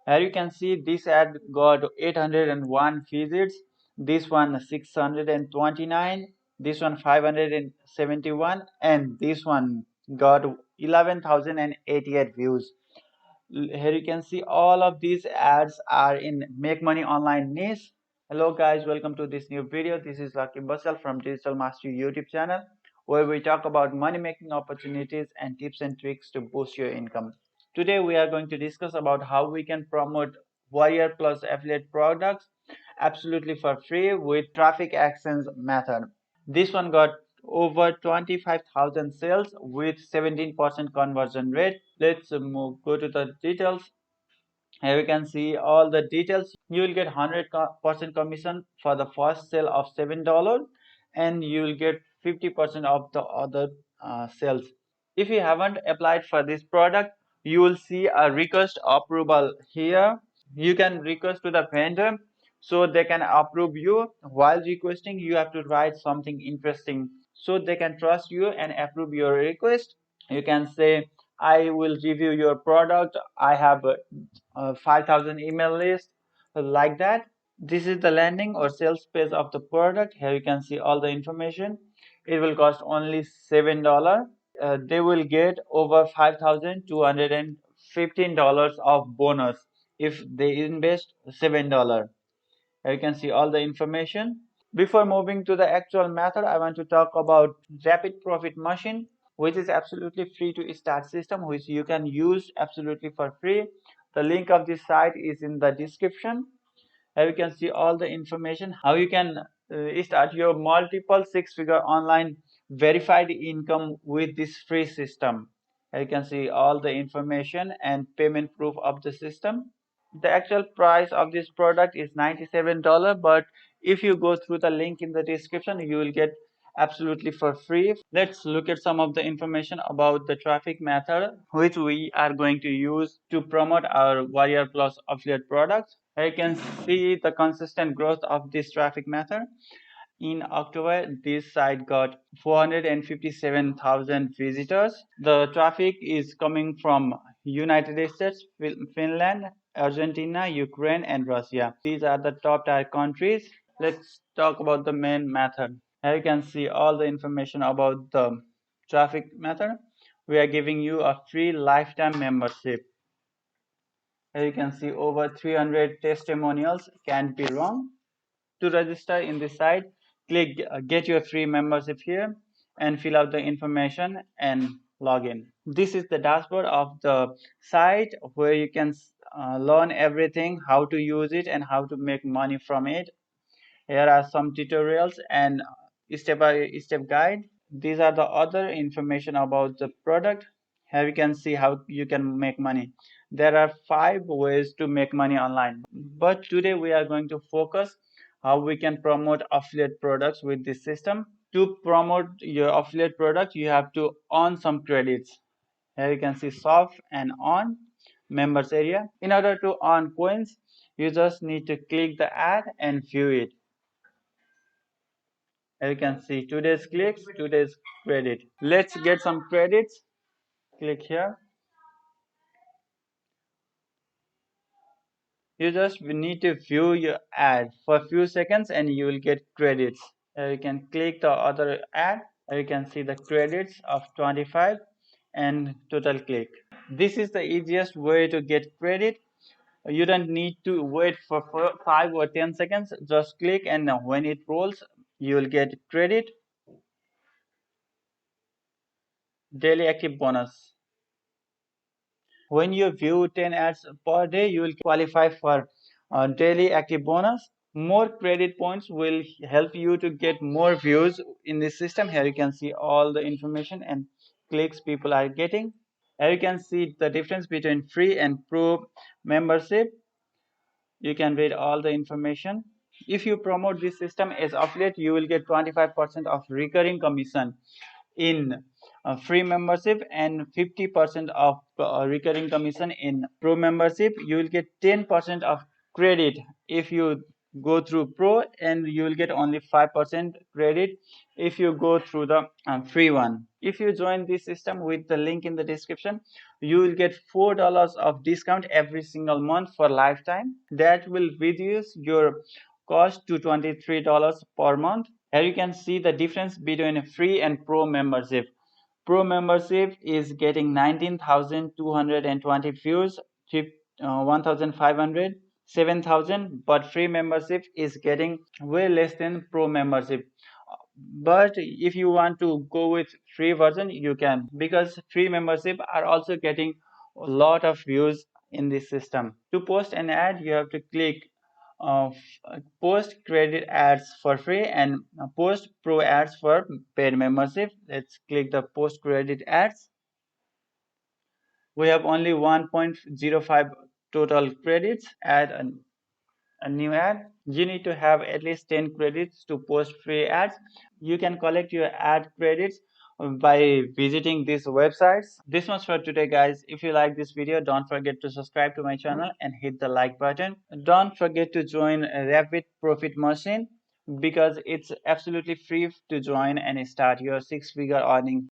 Here you can see this ad got 801 visits, this one 629, this one 571, and this one got 11,088 views. Here you can see all of these ads are in make money online niche. Hello guys, welcome to this new video. This is Lucky Basal from Digital Mastery YouTube channel, where we talk about money making opportunities and tips and tricks to boost your income. Today we are going to discuss about how we can promote Warrior Plus affiliate products absolutely for free with traffic actions method. This one got over 25,000 sales with 17% conversion rate. Let's go to the details. Here you can see all the details. You will get 100% commission for the first sale of $7, and you will get 50% of the other sales. If you haven't applied for this product, you will see a request approval here. You can request to the vendor so they can approve you. While requesting, you have to write something interesting so they can trust you and approve your request. You can say, I will review your product. I have 5,000 email list, like that. This is the landing or sales page of the product. Here you can see all the information. It will cost only $7. They will get over $5,215 of bonus if they invest $7. Here you can see all the information. Before moving to the actual method, I want to talk about rapid profit machine, which is absolutely free to start system, which you can use absolutely for free. The link of this site is in the description. Here you can see all the information how you can start your multiple six-figure online verified income with this free system. Here you can see all the information and payment proof of the system. The actual price of this product is $97, but if you go through the link in the description, you will get absolutely for free. Let's look at some of the information about the traffic method which we are going to use to promote our Warrior Plus affiliate products. Here you can see the consistent growth of this traffic method. In October, this site got 457,000 visitors. The traffic is coming from United States, Finland, Argentina, Ukraine, and Russia. These are the top tier countries. Let's talk about the main method. Here you can see all the information about the traffic method. We are giving you a free lifetime membership. Here you can see over 300 testimonials. Can't be wrong. To register in this site, click get your free membership here and fill out the information and log in. This is the dashboard of the site where you can learn everything, how to use it and how to make money from it. Here are some tutorials and step-by-step guide. These are the other information about the product. Here you can see how you can make money. There are 5 ways to make money online, but today we are going to focus how we can promote affiliate products with this system. To promote your affiliate product, you have to earn some credits. Here you can see shop and earn members area. In order to earn coins, you just need to click the ad and view it. Here you can see today's clicks, today's credit. Let's get some credits. Click here. You just need to view your ad for a few seconds and you will get credits. You can click the other ad. You can see the credits of 25 and total click. This is the easiest way to get credit. You don't need to wait for 5 or 10 seconds. Just click and when it rolls, you will get credit. Daily active bonus. When you view 10 ads per day, you will qualify for daily active bonus. More credit points will help you to get more views in this system. Here you can see all the information and clicks people are getting. Here you can see the difference between free and pro membership. You can read all the information. If you promote this system as affiliate, you will get 25% of recurring commission in free membership and 50% of recurring commission in pro membership. You will get 10% of credit if you go through Pro, and you will get only 5% credit if you go through the free one. If you join this system with the link in the description, you will get $4 of discount every single month for lifetime. That will reduce your cost to $23 per month. Here you can see the difference between a free and Pro membership. Pro membership is getting 19,220 views, 1,500, 7,000, but free membership is getting way less than Pro membership. But if you want to go with free version, you can, because free membership are also getting a lot of views in this system. To post an ad, you have to click post credit ads for free and post pro ads for paid membership. Let's click the post credit ads. We have only 1.05 total credits. Add a new ad. You need to have at least 10 credits to post free ads. You can collect your ad credits by visiting these websites. This much for today, guys. If you like this video, don't forget to subscribe to my channel and hit the like button. Don't forget to join Rapid Profit Machine, because it's absolutely free to join and start your 6-figure earning